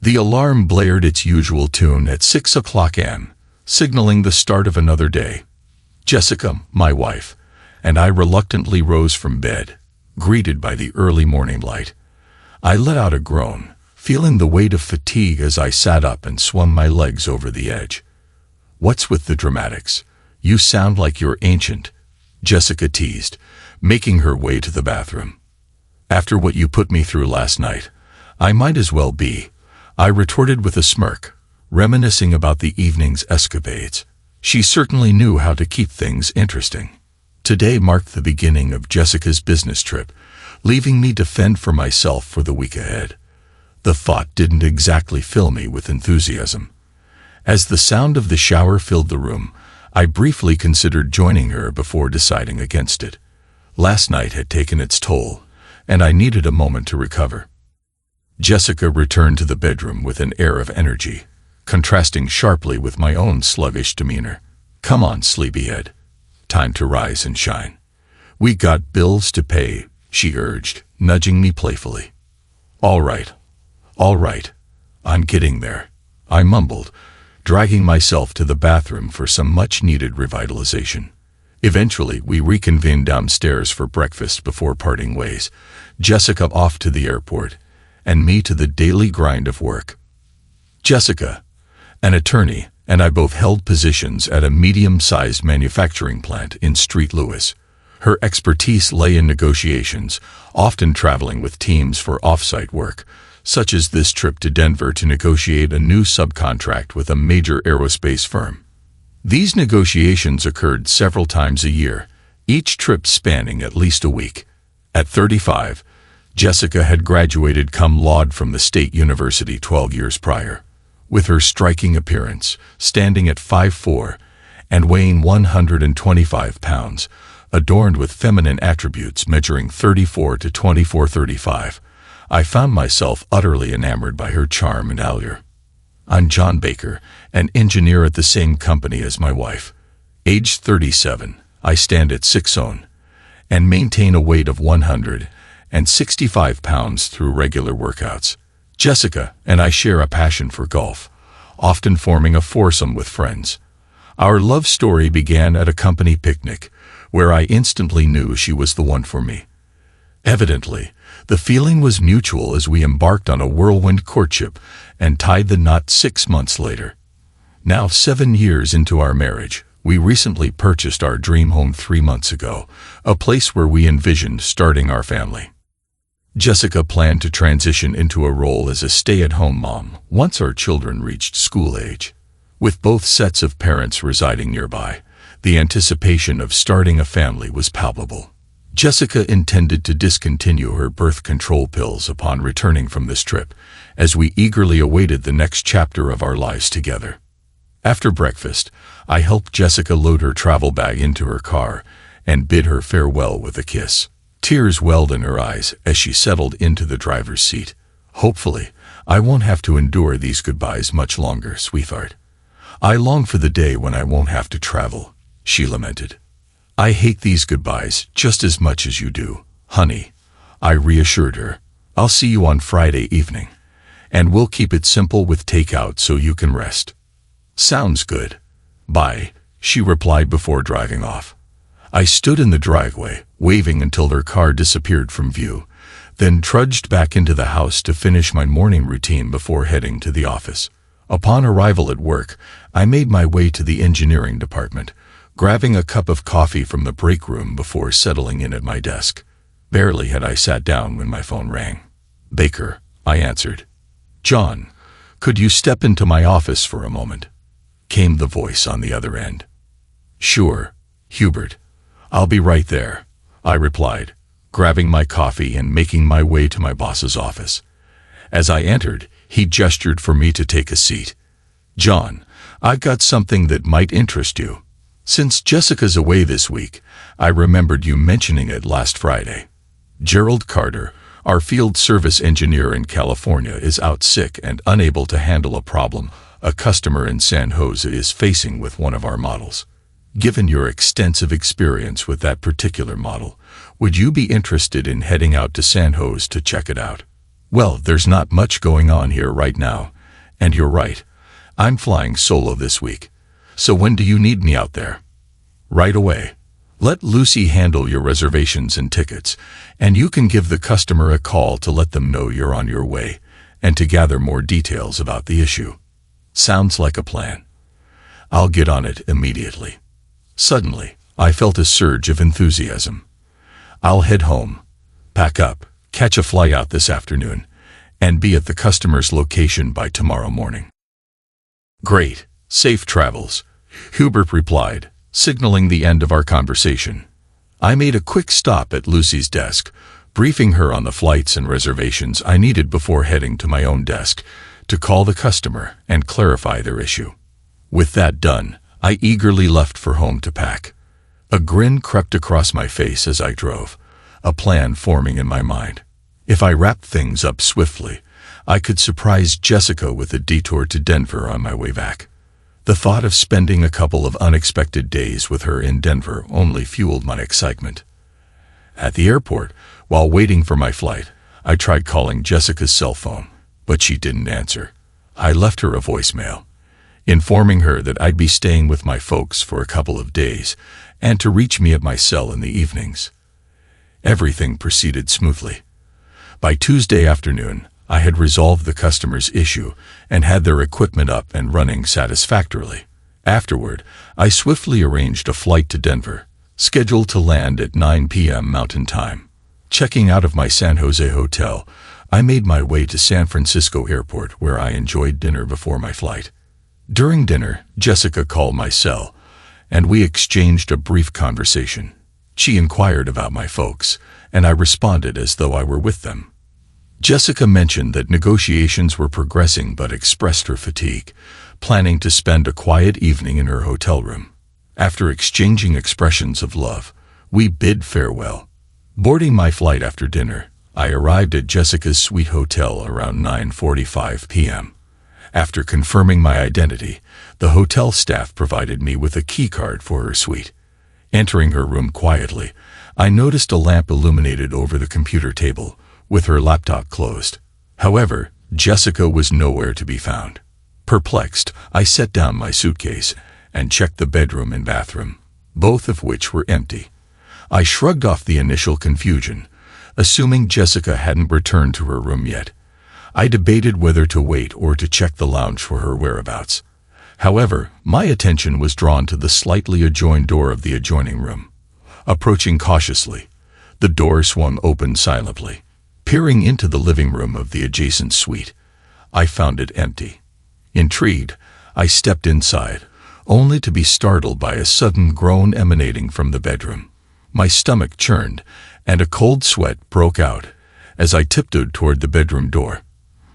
The alarm blared its usual tune at 6 o'clock a.m., signaling the start of another day. Jessica, my wife, and I reluctantly rose from bed, greeted by the early morning light. I let out a groan, feeling the weight of fatigue as I sat up and swung my legs over the edge. "What's with the dramatics? You sound like you're ancient," Jessica teased, making her way to the bathroom. "After what you put me through last night, I might as well be," I retorted with a smirk, reminiscing about the evening's escapades. She certainly knew how to keep things interesting. Today marked the beginning of Jessica's business trip, leaving me to fend for myself for the week ahead. The thought didn't exactly fill me with enthusiasm. As the sound of the shower filled the room, I briefly considered joining her before deciding against it. Last night had taken its toll, and I needed a moment to recover. Jessica returned to the bedroom with an air of energy, contrasting sharply with my own sluggish demeanor. "Come on, sleepyhead. Time to rise and shine. We got bills to pay," she urged, nudging me playfully. All right, I'm getting there," I mumbled, dragging myself to the bathroom for some much-needed revitalization. Eventually, we reconvened downstairs for breakfast before parting ways, Jessica off to the airport, and me to the daily grind of work. Jessica, an attorney, and I both held positions at a medium-sized manufacturing plant in St. Louis. Her expertise lay in negotiations, often traveling with teams for off-site work, such as this trip to Denver to negotiate a new subcontract with a major aerospace firm. These negotiations occurred several times a year, each trip spanning at least a week. At 35, Jessica had graduated cum laude from the State University 12 years prior. With her striking appearance, standing at 5'4", and weighing 125 pounds, adorned with feminine attributes measuring 34 to 24-35, I found myself utterly enamored by her charm and allure. I'm John Baker, an engineer at the same company as my wife. Aged 37, I stand at 6'0", and maintain a weight of 165 pounds through regular workouts. Jessica and I share a passion for golf, often forming a foursome with friends. Our love story began at a company picnic, where I instantly knew she was the one for me. Evidently, the feeling was mutual as we embarked on a whirlwind courtship and tied the knot 6 months later. Now 7 years into our marriage, we recently purchased our dream home 3 months ago, a place where we envisioned starting our family. Jessica planned to transition into a role as a stay-at-home mom once our children reached school age. With both sets of parents residing nearby, the anticipation of starting a family was palpable. Jessica intended to discontinue her birth control pills upon returning from this trip, as we eagerly awaited the next chapter of our lives together. After breakfast, I helped Jessica load her travel bag into her car and bid her farewell with a kiss. Tears welled in her eyes as she settled into the driver's seat. "Hopefully, I won't have to endure these goodbyes much longer, sweetheart. I long for the day when I won't have to travel," she lamented. "I hate these goodbyes just as much as you do, honey," I reassured her. "I'll see you on Friday evening, and we'll keep it simple with takeout so you can rest." "Sounds good. Bye," she replied before driving off. I stood in the driveway, waving until her car disappeared from view, then trudged back into the house to finish my morning routine before heading to the office. Upon arrival at work, I made my way to the engineering department, grabbing a cup of coffee from the break room before settling in at my desk. Barely had I sat down when my phone rang. "Baker," I answered. "John, could you step into my office for a moment?" came the voice on the other end. "Sure, Hubert. I'll be right there," I replied, grabbing my coffee and making my way to my boss's office. As I entered, he gestured for me to take a seat. "John, I've got something that might interest you. Since Jessica's away this week, I remembered you mentioning it last Friday. Gerald Carter, our field service engineer in California, is out sick and unable to handle a problem a customer in San Jose is facing with one of our models. Given your extensive experience with that particular model, would you be interested in heading out to San Jose to check it out?" "Well, there's not much going on here right now, And you're right. I'm flying solo this week. So when do you need me out there? Right away. Let Lucy handle your reservations and tickets, and you can give the customer a call to let them know you're on your way and to gather more details about the issue. Sounds like a plan. I'll get on it immediately. Suddenly, I felt a surge of enthusiasm. I'll head home, pack up, catch a flight out this afternoon, and be at the customer's location by tomorrow morning. Great, safe travels, Hubert replied, signaling the end of our conversation. I made a quick stop at Lucy's desk, briefing her on the flights and reservations I needed before heading to my own desk to call the customer and clarify their issue. With that done, I eagerly left for home to pack. A grin crept across my face as I drove, a plan forming in my mind. If I wrapped things up swiftly, I could surprise Jessica with a detour to Denver on my way back. The thought of spending a couple of unexpected days with her in Denver only fueled my excitement. At the airport, while waiting for my flight, I tried calling Jessica's cell phone, but she didn't answer. I left her a voicemail, informing her that I'd be staying with my folks for a couple of days and to reach me at my cell in the evenings. Everything proceeded smoothly. By Tuesday afternoon, I had resolved the customer's issue and had their equipment up and running satisfactorily. Afterward, I swiftly arranged a flight to Denver, scheduled to land at 9 p.m. Mountain Time. Checking out of my San Jose hotel, I made my way to San Francisco Airport, where I enjoyed dinner before my flight. During dinner, Jessica called my cell, and we exchanged a brief conversation. She inquired about my folks, and I responded as though I were with them. Jessica mentioned that negotiations were progressing but expressed her fatigue, planning to spend a quiet evening in her hotel room. After exchanging expressions of love, we bid farewell. Boarding my flight after dinner, I arrived at Jessica's suite hotel around 9:45 p.m. After confirming my identity, the hotel staff provided me with a key card for her suite. Entering her room quietly, I noticed a lamp illuminated over the computer table, with her laptop closed. However, Jessica was nowhere to be found. Perplexed, I set down my suitcase and checked the bedroom and bathroom, both of which were empty. I shrugged off the initial confusion, assuming Jessica hadn't returned to her room yet. I debated whether to wait or to check the lounge for her whereabouts. However, my attention was drawn to the slightly ajoined door of the adjoining room. Approaching cautiously, the door swung open silently. Peering into the living room of the adjacent suite, I found it empty. Intrigued, I stepped inside, only to be startled by a sudden groan emanating from the bedroom. My stomach churned, and a cold sweat broke out as I tiptoed toward the bedroom door.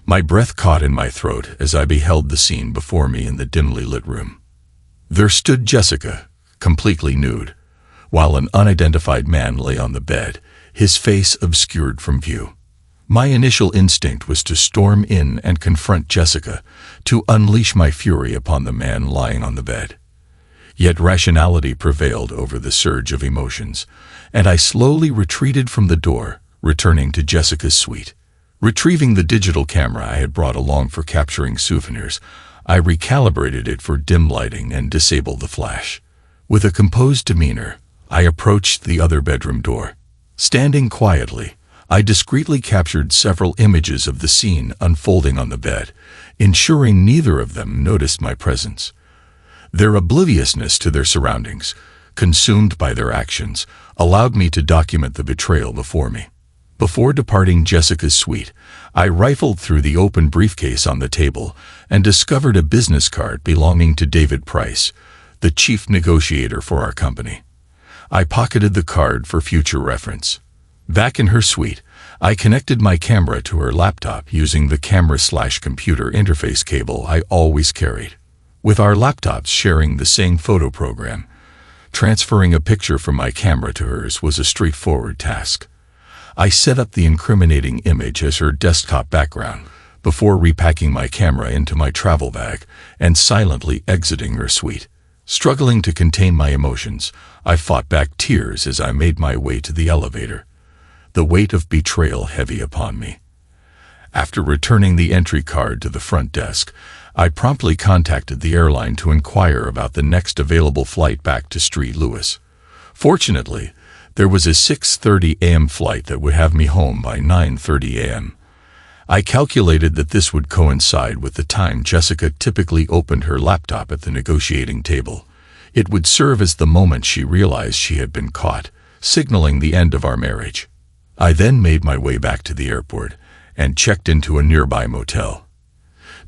My breath caught in my throat as I beheld the scene before me in the dimly lit room. There stood Jessica, completely nude, while an unidentified man lay on the bed, his face obscured from view. My initial instinct was to storm in and confront Jessica, to unleash my fury upon the man lying on the bed. Yet rationality prevailed over the surge of emotions, and I slowly retreated from the door, returning to Jessica's suite. Retrieving the digital camera I had brought along for capturing souvenirs, I recalibrated it for dim lighting and disabled the flash. With a composed demeanor, I approached the other bedroom door. Standing quietly, I discreetly captured several images of the scene unfolding on the bed, ensuring neither of them noticed my presence. Their obliviousness to their surroundings, consumed by their actions, allowed me to document the betrayal before me. Before departing Jessica's suite, I rifled through the open briefcase on the table and discovered a business card belonging to David Price, the chief negotiator for our company. I pocketed the card for future reference. Back in her suite, I connected my camera to her laptop using the camera/computer interface cable I always carried. With our laptops sharing the same photo program, transferring a picture from my camera to hers was a straightforward task. I set up the incriminating image as her desktop background before repacking my camera into my travel bag and silently exiting her suite. Struggling to contain my emotions, I fought back tears as I made my way to the elevator, the weight of betrayal heavy upon me. After returning the entry card to the front desk, I promptly contacted the airline to inquire about the next available flight back to St. Louis. Fortunately, there was a 6:30 a.m. flight that would have me home by 9:30 a.m. I calculated that this would coincide with the time Jessica typically opened her laptop at the negotiating table. It would serve as the moment she realized she had been caught, signaling the end of our marriage. I then made my way back to the airport and checked into a nearby motel.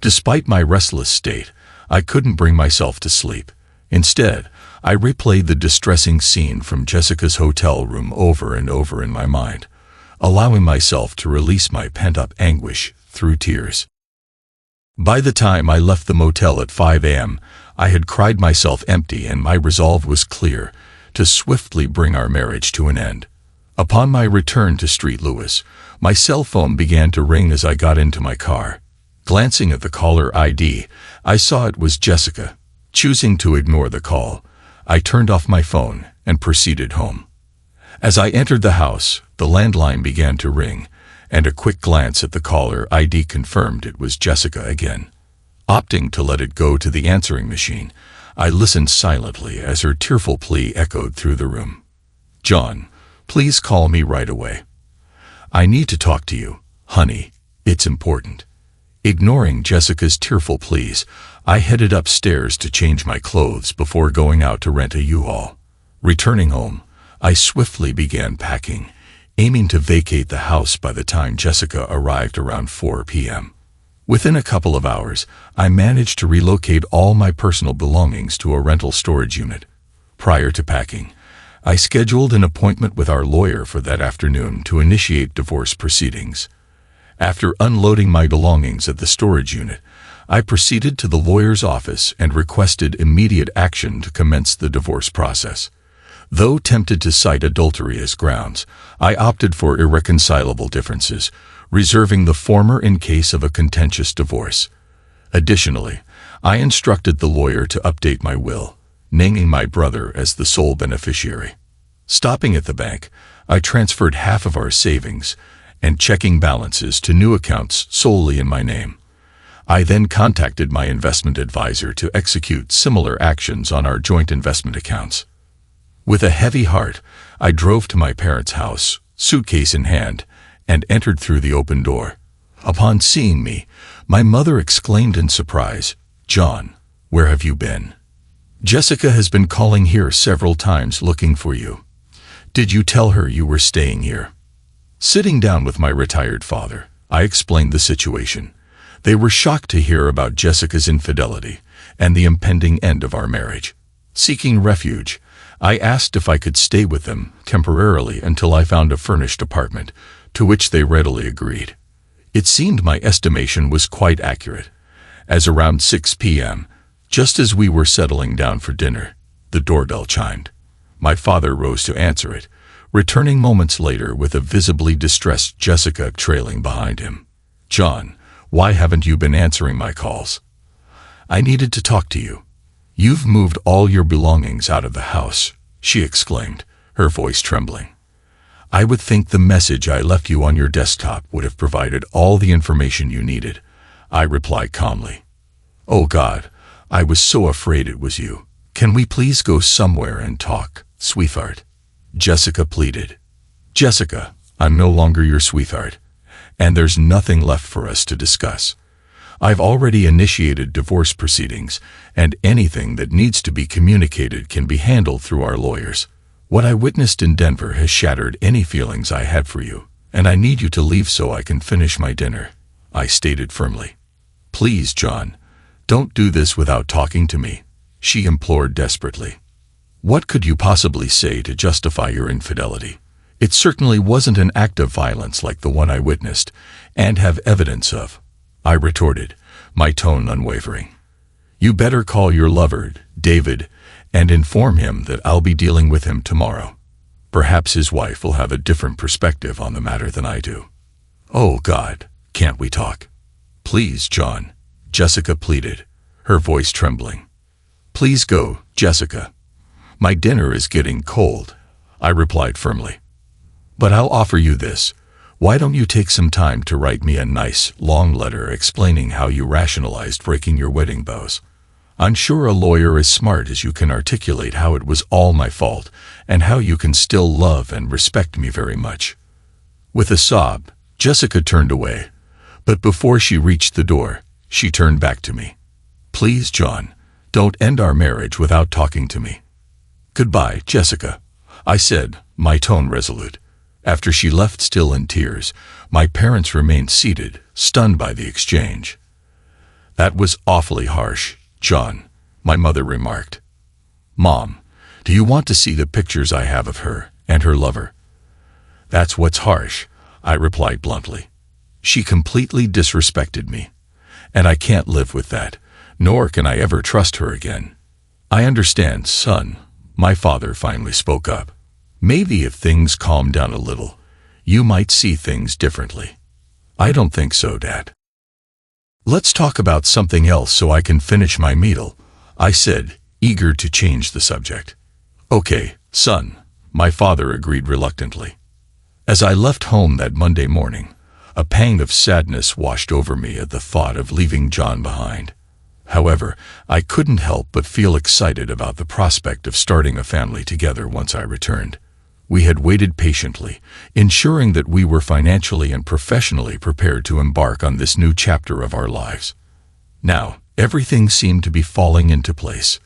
Despite my restless state, I couldn't bring myself to sleep. Instead, I replayed the distressing scene from Jessica's hotel room over and over in my mind, allowing myself to release my pent-up anguish through tears. By the time I left the motel at 5 a.m., I had cried myself empty, and my resolve was clear: to swiftly bring our marriage to an end. Upon my return to St. Louis, my cell phone began to ring as I got into my car. Glancing at the caller ID, I saw it was Jessica. Choosing to ignore the call, I turned off my phone and proceeded home. As I entered the house, the landline began to ring, and a quick glance at the caller ID confirmed it was Jessica again. Opting to let it go to the answering machine, I listened silently as her tearful plea echoed through the room. "John, please call me right away. I need to talk to you, honey. It's important." Ignoring Jessica's tearful pleas, I headed upstairs to change my clothes before going out to rent a U-Haul. Returning home, I swiftly began packing, aiming to vacate the house by the time Jessica arrived around 4 p.m. Within a couple of hours, I managed to relocate all my personal belongings to a rental storage unit. Prior to packing, I scheduled an appointment with our lawyer for that afternoon to initiate divorce proceedings. After unloading my belongings at the storage unit, I proceeded to the lawyer's office and requested immediate action to commence the divorce process. Though tempted to cite adultery as grounds, I opted for irreconcilable differences, reserving the former in case of a contentious divorce. Additionally, I instructed the lawyer to update my will, naming my brother as the sole beneficiary. Stopping at the bank, I transferred half of our savings and checking balances to new accounts solely in my name. I then contacted my investment advisor to execute similar actions on our joint investment accounts. With a heavy heart, I drove to my parents' house, suitcase in hand, and entered through the open door. Upon seeing me, my mother exclaimed in surprise, "John, where have you been? Jessica has been calling here several times looking for you. Did you tell her you were staying here?" Sitting down with my retired father, I explained the situation. They were shocked to hear about Jessica's infidelity and the impending end of our marriage. Seeking refuge, I asked if I could stay with them temporarily until I found a furnished apartment, to which they readily agreed. It seemed my estimation was quite accurate, as around 6 p.m., just as we were settling down for dinner, the doorbell chimed. My father rose to answer it, returning moments later with a visibly distressed Jessica trailing behind him. "John, why haven't you been answering my calls? I needed to talk to you. You've moved all your belongings out of the house," she exclaimed, her voice trembling. "I would think the message I left you on your desktop would have provided all the information you needed," I replied calmly. "Oh God, I was so afraid it was you. Can we please go somewhere and talk, sweetheart?" Jessica pleaded. "Jessica, I'm no longer your sweetheart, and there's nothing left for us to discuss. I've already initiated divorce proceedings, and anything that needs to be communicated can be handled through our lawyers. What I witnessed in Denver has shattered any feelings I had for you, and I need you to leave so I can finish my dinner," I stated firmly. "Please, John, don't do this without talking to me," she implored desperately. "What could you possibly say to justify your infidelity? It certainly wasn't an act of violence like the one I witnessed and have evidence of," I retorted, my tone unwavering. "You better call your lover, David, and inform him that I'll be dealing with him tomorrow. Perhaps his wife will have a different perspective on the matter than I do." "Oh God, can't we talk? Please, John," Jessica pleaded, her voice trembling. "Please go, Jessica. My dinner is getting cold," I replied firmly. "But I'll offer you this. Why don't you take some time to write me a nice, long letter explaining how you rationalized breaking your wedding vows? I'm sure a lawyer as smart as you can articulate how it was all my fault and how you can still love and respect me very much." With a sob, Jessica turned away, but before she reached the door, she turned back to me. "Please, John, don't end our marriage without talking to me." "Goodbye, Jessica," I said, my tone resolute. After she left still in tears, my parents remained seated, stunned by the exchange. "That was awfully harsh, John," my mother remarked. "Mom, do you want to see the pictures I have of her and her lover?" "That's what's harsh," I replied bluntly. "She completely disrespected me, and I can't live with that, nor can I ever trust her again." "I understand, son," my father finally spoke up. "Maybe if things calm down a little, you might see things differently." "I don't think so, Dad." "Let's talk about something else so I can finish my meal," I said, eager to change the subject. "Okay, son," my father agreed reluctantly. As I left home that Monday morning, a pang of sadness washed over me at the thought of leaving John behind. However, I couldn't help but feel excited about the prospect of starting a family together once I returned. We had waited patiently, ensuring that we were financially and professionally prepared to embark on this new chapter of our lives. Now, everything seemed to be falling into place.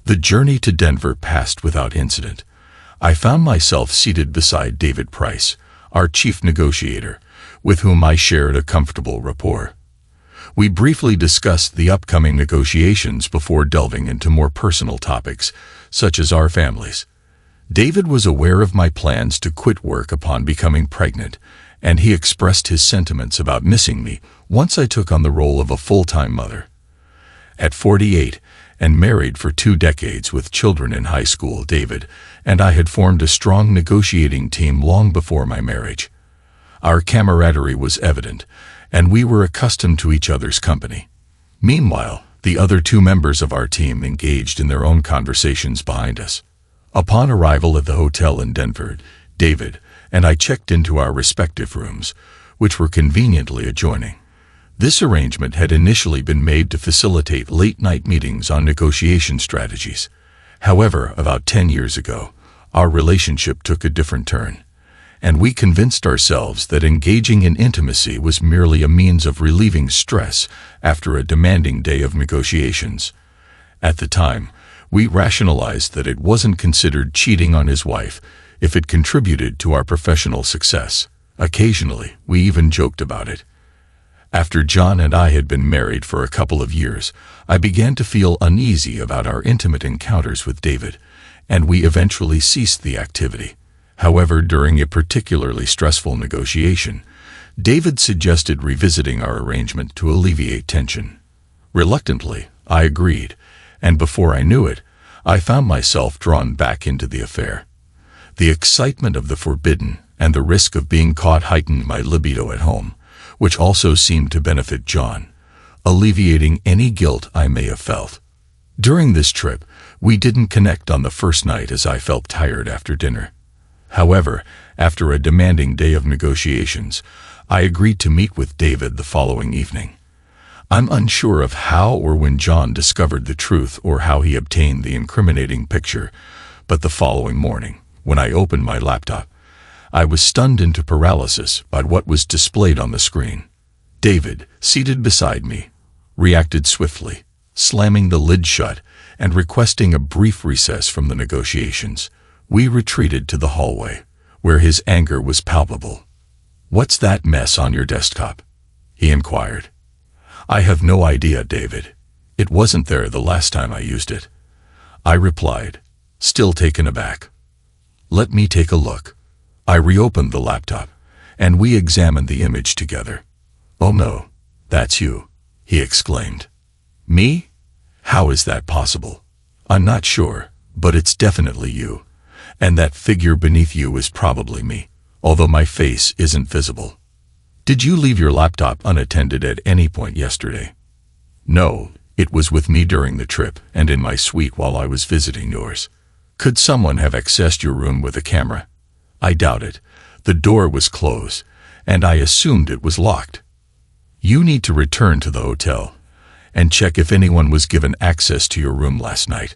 The journey to Denver passed without incident. I found myself seated beside David Price, our chief negotiator, with whom I shared a comfortable rapport. We briefly discussed the upcoming negotiations before delving into more personal topics, such as our families. David was aware of my plans to quit work upon becoming pregnant, and he expressed his sentiments about missing me once I took on the role of a full-time mother. At 48, and married for 2 decades with children in high school, David and I had formed a strong negotiating team long before my marriage. Our camaraderie was evident, and we were accustomed to each other's company. Meanwhile, the other 2 members of our team engaged in their own conversations behind us. Upon arrival at the hotel in Denver, David and I checked into our respective rooms, which were conveniently adjoining. This arrangement had initially been made to facilitate late-night meetings on negotiation strategies. However, about 10 years ago, our relationship took a different turn, and we convinced ourselves that engaging in intimacy was merely a means of relieving stress after a demanding day of negotiations. At the time, we rationalized that it wasn't considered cheating on his wife if it contributed to our professional success. Occasionally, we even joked about it. After John and I had been married for a couple of years, I began to feel uneasy about our intimate encounters with David, and we eventually ceased the activity. However, during a particularly stressful negotiation, David suggested revisiting our arrangement to alleviate tension. Reluctantly, I agreed, and before I knew it, I found myself drawn back into the affair. The excitement of the forbidden and the risk of being caught heightened my libido at home, which also seemed to benefit John, alleviating any guilt I may have felt. During this trip, we didn't connect on the first night as I felt tired after dinner. However, after a demanding day of negotiations, I agreed to meet with David the following evening. I'm unsure of how or when John discovered the truth or how he obtained the incriminating picture, but the following morning, when I opened my laptop, I was stunned into paralysis by what was displayed on the screen. David, seated beside me, reacted swiftly, slamming the lid shut and requesting a brief recess from the negotiations. We retreated to the hallway, where his anger was palpable. "What's that mess on your desktop?" he inquired. "I have no idea, David. It wasn't there the last time I used it," I replied, still taken aback. "Let me take a look." I reopened the laptop, and we examined the image together. "Oh no, that's you," he exclaimed. "Me? How is that possible?" "I'm not sure, but it's definitely you. And that figure beneath you is probably me, although my face isn't visible." "Did you leave your laptop unattended at any point yesterday?" "No, it was with me during the trip and in my suite while I was visiting yours." "Could someone have accessed your room with a camera?" "I doubt it. The door was closed, and I assumed it was locked. You need to return to the hotel and check if anyone was given access to your room last night.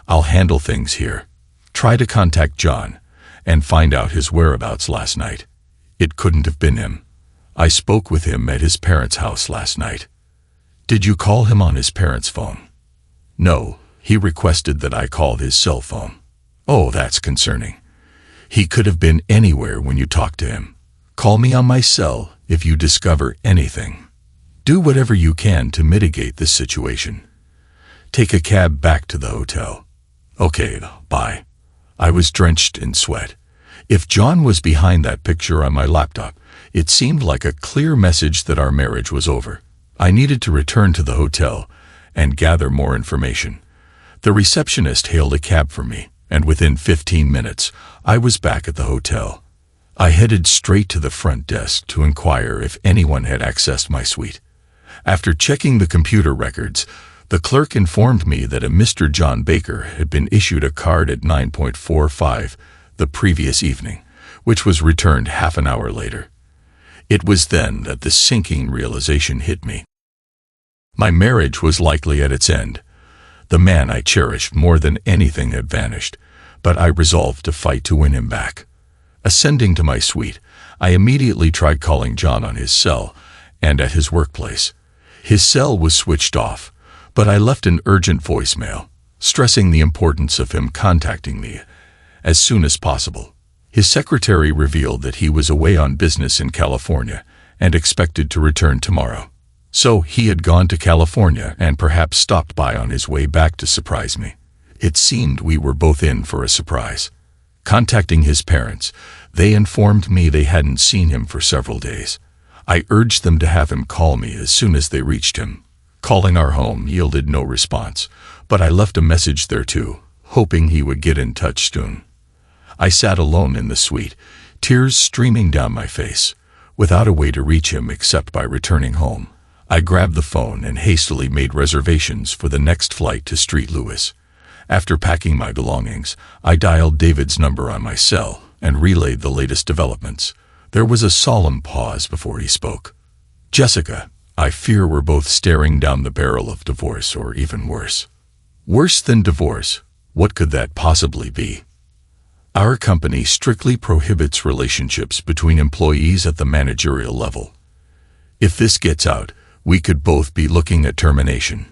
I'll handle things here. Try to contact John and find out his whereabouts last night. It couldn't have been him. I spoke with him at his parents' house last night. Did you call him on his parents' phone? No, he requested that I call his cell phone. Oh, that's concerning. He could have been anywhere when you talked to him. Call me on my cell if you discover anything. Do whatever you can to mitigate this situation. Take a cab back to the hotel. Okay, bye. I was drenched in sweat. If John was behind that picture on my laptop, it seemed like a clear message that our marriage was over. I needed to return to the hotel and gather more information. The receptionist hailed a cab for me, and within 15 minutes, I was back at the hotel. I headed straight to the front desk to inquire if anyone had accessed my suite. After checking the computer records, the clerk informed me that a Mr. John Baker had been issued a card at 9:45 the previous evening, which was returned half an hour later. It was then that the sinking realization hit me. My marriage was likely at its end. The man I cherished more than anything had vanished, but I resolved to fight to win him back. Ascending to my suite, I immediately tried calling John on his cell and at his workplace. His cell was switched off, but I left an urgent voicemail, stressing the importance of him contacting me as soon as possible. His secretary revealed that he was away on business in California and expected to return tomorrow. So he had gone to California and perhaps stopped by on his way back to surprise me. It seemed we were both in for a surprise. Contacting his parents, they informed me they hadn't seen him for several days. I urged them to have him call me as soon as they reached him. Calling our home yielded no response, but I left a message there too, hoping he would get in touch soon. I sat alone in the suite, tears streaming down my face, without a way to reach him except by returning home. I grabbed the phone and hastily made reservations for the next flight to St. Louis. After packing my belongings, I dialed David's number on my cell and relayed the latest developments. There was a solemn pause before he spoke. Jessica, I fear we're both staring down the barrel of divorce, or even worse. Worse than divorce, what could that possibly be? Our company strictly prohibits relationships between employees at the managerial level. If this gets out, we could both be looking at termination.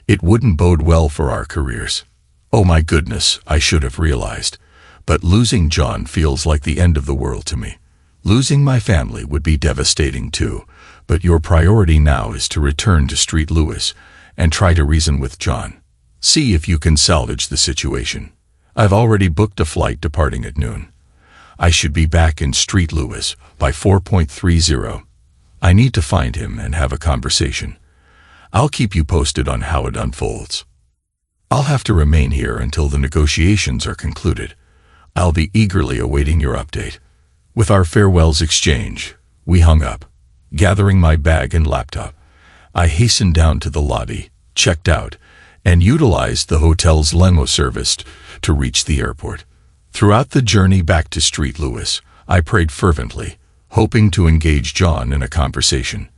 It wouldn't bode well for our careers. Oh my goodness, I should have realized. But losing John feels like the end of the world to me. Losing my family would be devastating too, but your priority now is to return to St. Louis and try to reason with John. See if you can salvage the situation. I've already booked a flight departing at noon. I should be back in St. Louis by 4:30. I need to find him and have a conversation. I'll keep you posted on how it unfolds. I'll have to remain here until the negotiations are concluded. I'll be eagerly awaiting your update. With our farewells exchange, we hung up. Gathering my bag and laptop, I hastened down to the lobby, checked out, and utilized the hotel's limo service to reach the airport. Throughout the journey back to St. Louis, I prayed fervently, hoping to engage John in a conversation.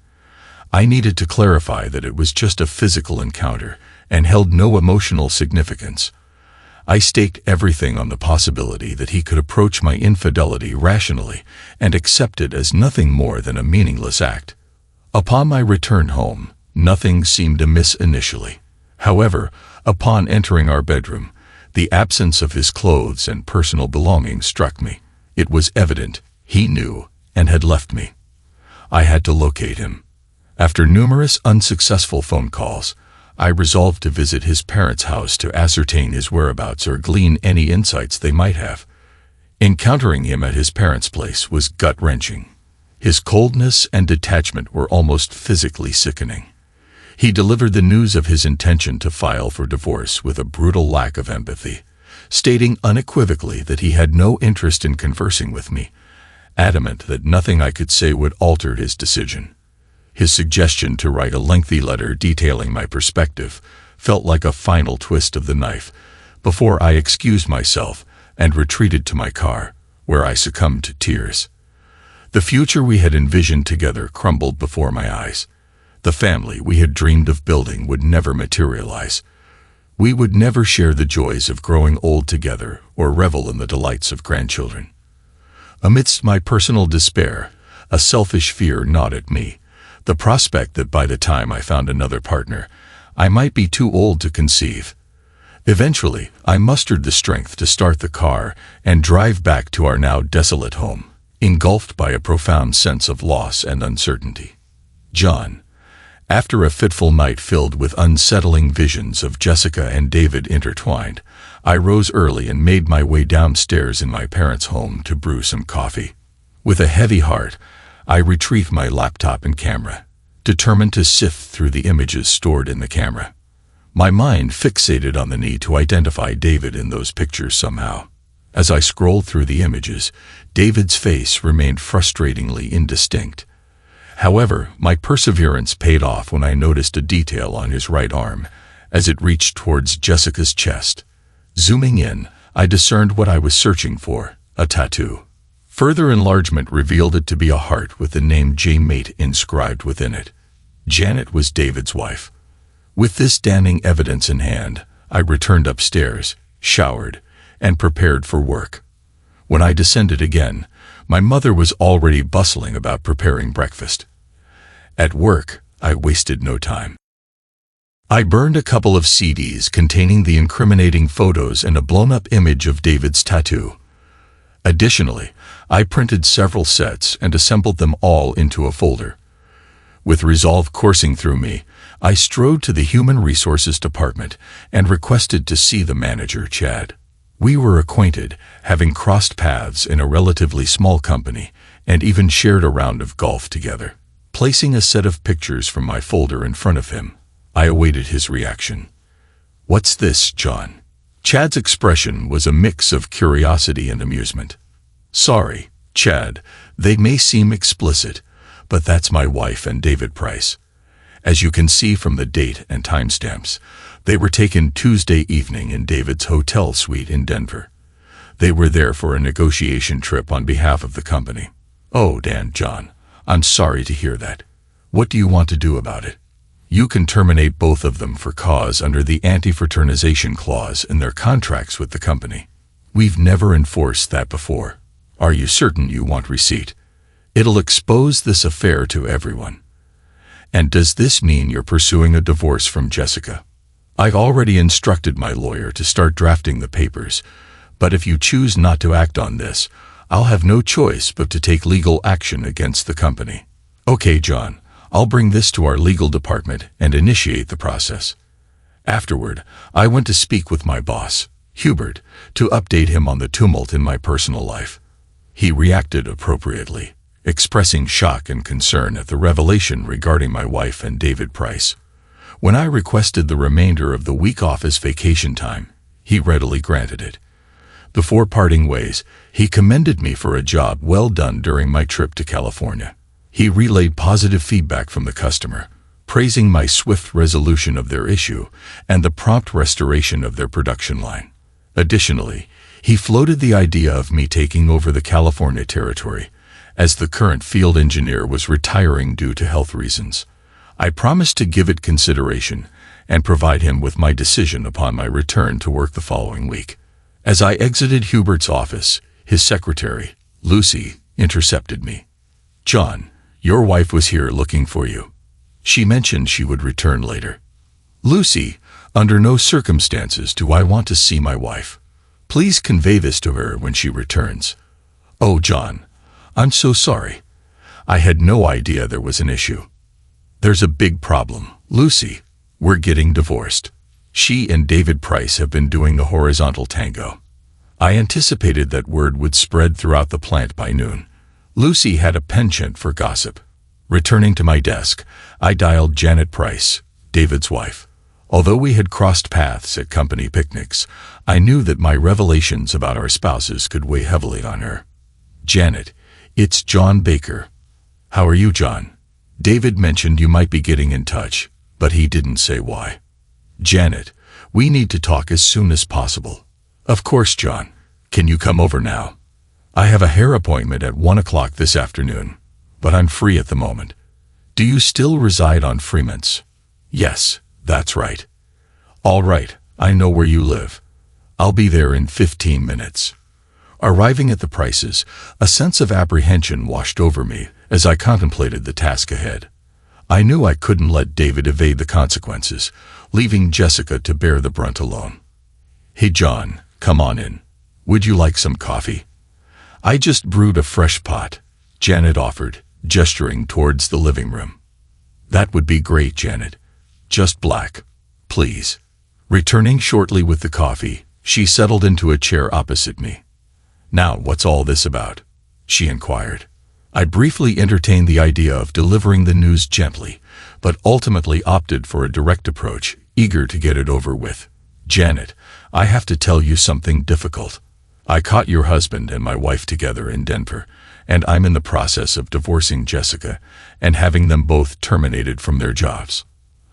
I needed to clarify that it was just a physical encounter and held no emotional significance. I staked everything on the possibility that he could approach my infidelity rationally and accept it as nothing more than a meaningless act. Upon my return home, nothing seemed amiss initially. However, upon entering our bedroom, the absence of his clothes and personal belongings struck me. It was evident he knew and had left me. I had to locate him. After numerous unsuccessful phone calls, I resolved to visit his parents' house to ascertain his whereabouts or glean any insights they might have. Encountering him at his parents' place was gut-wrenching. His coldness and detachment were almost physically sickening. He delivered the news of his intention to file for divorce with a brutal lack of empathy, stating unequivocally that he had no interest in conversing with me, adamant that nothing I could say would alter his decision. His suggestion to write a lengthy letter detailing my perspective felt like a final twist of the knife before I excused myself and retreated to my car, where I succumbed to tears. The future we had envisioned together crumbled before my eyes. The family we had dreamed of building would never materialize. We would never share the joys of growing old together or revel in the delights of grandchildren. Amidst my personal despair, a selfish fear gnawed at me, the prospect that by the time I found another partner, I might be too old to conceive. Eventually, I mustered the strength to start the car and drive back to our now desolate home, engulfed by a profound sense of loss and uncertainty. John. After a fitful night filled with unsettling visions of Jessica and David intertwined, I rose early and made my way downstairs in my parents' home to brew some coffee. With a heavy heart, I retrieved my laptop and camera, determined to sift through the images stored in the camera. My mind fixated on the need to identify David in those pictures somehow. As I scrolled through the images, David's face remained frustratingly indistinct. However, my perseverance paid off when I noticed a detail on his right arm as it reached towards Jessica's chest. Zooming in, I discerned what I was searching for, a tattoo. Further enlargement revealed it to be a heart with the name J-Mate inscribed within it. Janet was David's wife. With this damning evidence in hand, I returned upstairs, showered, and prepared for work. When I descended again, my mother was already bustling about preparing breakfast. At work, I wasted no time. I burned a couple of CDs containing the incriminating photos and a blown-up image of David's tattoo. Additionally, I printed several sets and assembled them all into a folder. With resolve coursing through me, I strode to the Human Resources Department and requested to see the manager, Chad. We were acquainted, having crossed paths in a relatively small company and even shared a round of golf together. Placing a set of pictures from my folder in front of him, I awaited his reaction. "What's this, John?" Chad's expression was a mix of curiosity and amusement. "Sorry, Chad, they may seem explicit, but that's my wife and David Price. As you can see from the date and timestamps, they were taken Tuesday evening in David's hotel suite in Denver. They were there for a negotiation trip on behalf of the company." "Oh, Dan, John, I'm sorry to hear that. What do you want to do about it?" "You can terminate both of them for cause under the anti-fraternization clause in their contracts with the company. We've never enforced that before. Are you certain you want receipt? It'll expose this affair to everyone." "And does this mean you're pursuing a divorce from Jessica?" "I've already instructed my lawyer to start drafting the papers, but if you choose not to act on this, I'll have no choice but to take legal action against the company." "Okay, John, I'll bring this to our legal department and initiate the process." Afterward, I went to speak with my boss, Hubert, to update him on the tumult in my personal life. He reacted appropriately, expressing shock and concern at the revelation regarding my wife and David Price. When I requested the remainder of the week off as vacation time, he readily granted it. Before parting ways, he commended me for a job well done during my trip to California. He relayed positive feedback from the customer, praising my swift resolution of their issue and the prompt restoration of their production line. Additionally, he floated the idea of me taking over the California territory, as the current field engineer was retiring due to health reasons. I promised to give it consideration and provide him with my decision upon my return to work the following week. As I exited Hubert's office, his secretary, Lucy, intercepted me. "John, your wife was here looking for you. She mentioned she would return later." "Lucy, under no circumstances do I want to see my wife. Please convey this to her when she returns." "Oh, John, I'm so sorry. I had no idea there was an issue." "There's a big problem, Lucy. We're getting divorced. She and David Price have been doing the horizontal tango." I anticipated that word would spread throughout the plant by noon. Lucy had a penchant for gossip. Returning to my desk, I dialed Janet Price, David's wife. Although we had crossed paths at company picnics, I knew that my revelations about our spouses could weigh heavily on her. "Janet, it's John Baker." "How are you, John? David mentioned you might be getting in touch, but he didn't say why." "Janet, we need to talk as soon as possible." "Of course, John. Can you come over now?" I have a hair appointment at 1 o'clock this afternoon, but I'm free at the moment. Do you still reside on Fremont? Yes, that's right. All right, I know where you live. I'll be there in 15 minutes. Arriving at the prices, a sense of apprehension washed over me as I contemplated the task ahead. I knew I couldn't let David evade the consequences, leaving Jessica to bear the brunt alone. Hey John, come on in. Would you like some coffee? I just brewed a fresh pot, Janet offered, gesturing towards the living room. That would be great, Janet. Just black, please. Returning shortly with the coffee, she settled into a chair opposite me. Now, what's all this about? She inquired. I briefly entertained the idea of delivering the news gently, but ultimately opted for a direct approach, eager to get it over with. Janet, I have to tell you something difficult. I caught your husband and my wife together in Denver, and I'm in the process of divorcing Jessica and having them both terminated from their jobs.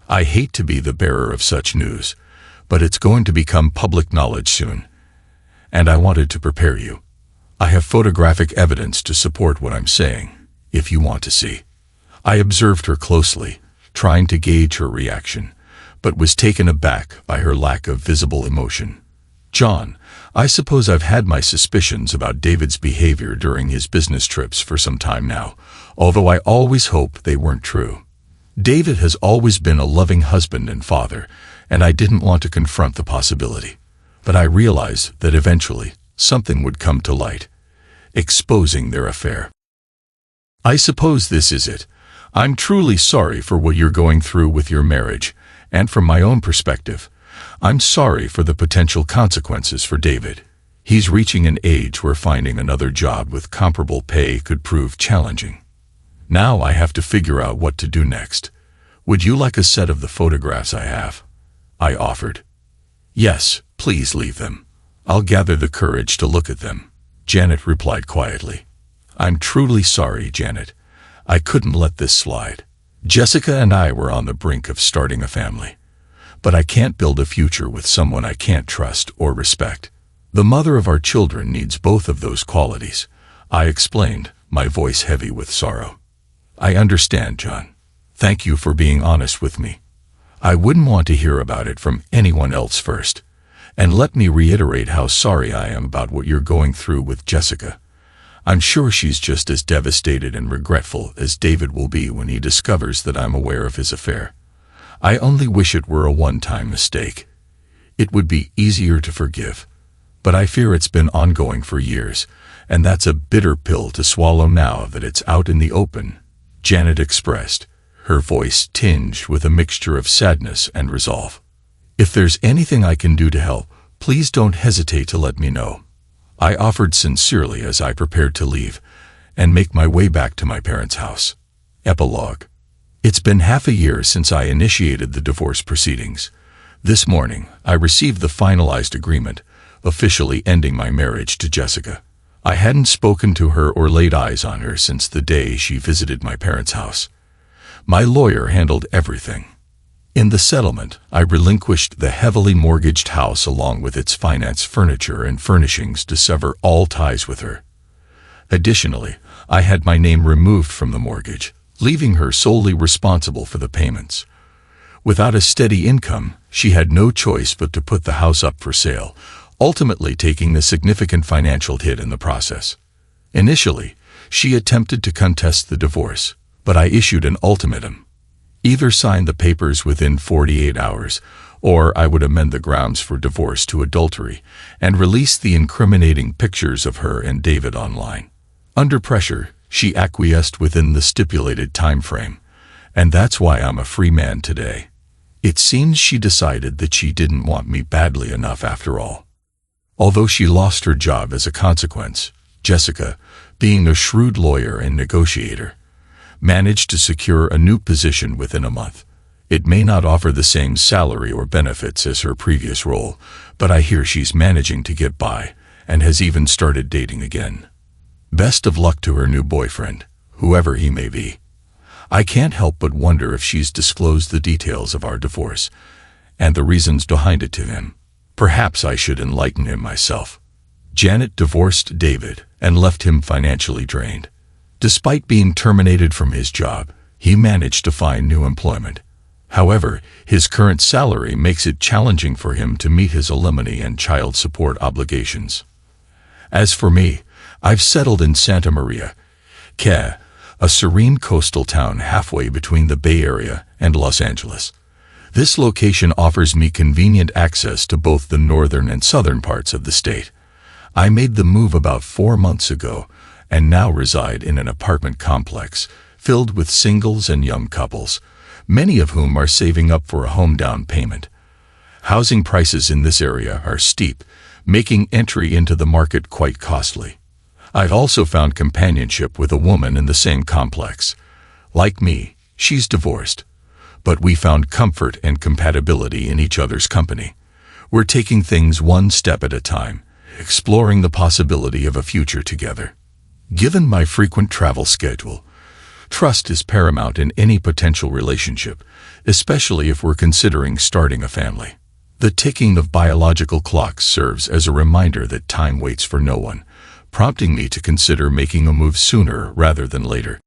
I hate to be the bearer of such news, but it's going to become public knowledge soon, and I wanted to prepare you. I have photographic evidence to support what I'm saying, if you want to see. I observed her closely, trying to gauge her reaction, but was taken aback by her lack of visible emotion. John, I suppose I've had my suspicions about David's behavior during his business trips for some time now, although I always hoped they weren't true. David has always been a loving husband and father, and I didn't want to confront the possibility. But I realized that eventually something would come to light, exposing their affair. I suppose this is it. I'm truly sorry for what you're going through with your marriage, and from my own perspective, I'm sorry for the potential consequences for David. He's reaching an age where finding another job with comparable pay could prove challenging. Now I have to figure out what to do next. Would you like a set of the photographs I have? I offered. Yes, please leave them. I'll gather the courage to look at them, Janet replied quietly. I'm truly sorry, Janet. I couldn't let this slide. Jessica and I were on the brink of starting a family. But I can't build a future with someone I can't trust or respect. The mother of our children needs both of those qualities, I explained, my voice heavy with sorrow. I understand, John. Thank you for being honest with me. I wouldn't want to hear about it from anyone else first. And let me reiterate how sorry I am about what you're going through with Jessica. I'm sure she's just as devastated and regretful as David will be when he discovers that I'm aware of his affair. I only wish it were a one-time mistake. It would be easier to forgive. But I fear it's been ongoing for years, and that's a bitter pill to swallow now that it's out in the open, Janet expressed, her voice tinged with a mixture of sadness and resolve. If there's anything I can do to help, please don't hesitate to let me know. I offered sincerely as I prepared to leave and make my way back to my parents' house. Epilogue. It's been half a year since I initiated the divorce proceedings. This morning, I received the finalized agreement, officially ending my marriage to Jessica. I hadn't spoken to her or laid eyes on her since the day she visited my parents' house. My lawyer handled everything. In the settlement, I relinquished the heavily mortgaged house along with its finance, furniture, and furnishings to sever all ties with her. Additionally, I had my name removed from the mortgage, leaving her solely responsible for the payments. Without a steady income, she had no choice but to put the house up for sale, ultimately taking the significant financial hit in the process. Initially, she attempted to contest the divorce, but I issued an ultimatum. Either sign the papers within 48 hours, or I would amend the grounds for divorce to adultery and release the incriminating pictures of her and David online. Under pressure, she acquiesced within the stipulated time frame, and that's why I'm a free man today. It seems she decided that she didn't want me badly enough after all. Although she lost her job as a consequence, Jessica, being a shrewd lawyer and negotiator, managed to secure a new position within a month. It may not offer the same salary or benefits as her previous role, but I hear she's managing to get by and has even started dating again. Best of luck to her new boyfriend, whoever he may be. I can't help but wonder if she's disclosed the details of our divorce and the reasons behind it to him. Perhaps I should enlighten him myself. Janet divorced David and left him financially drained. Despite being terminated from his job, he managed to find new employment. However, his current salary makes it challenging for him to meet his alimony and child support obligations. As for me, I've settled in Santa Maria, a serene coastal town halfway between the Bay Area and Los Angeles. This location offers me convenient access to both the northern and southern parts of the state. I made the move about 4 months ago and now reside in an apartment complex filled with singles and young couples, many of whom are saving up for a home down payment. Housing prices in this area are steep, making entry into the market quite costly. I've also found companionship with a woman in the same complex. Like me, she's divorced, but we found comfort and compatibility in each other's company. We're taking things one step at a time, exploring the possibility of a future together. Given my frequent travel schedule, trust is paramount in any potential relationship, especially if we're considering starting a family. The ticking of biological clocks serves as a reminder that time waits for no one, prompting me to consider making a move sooner rather than later.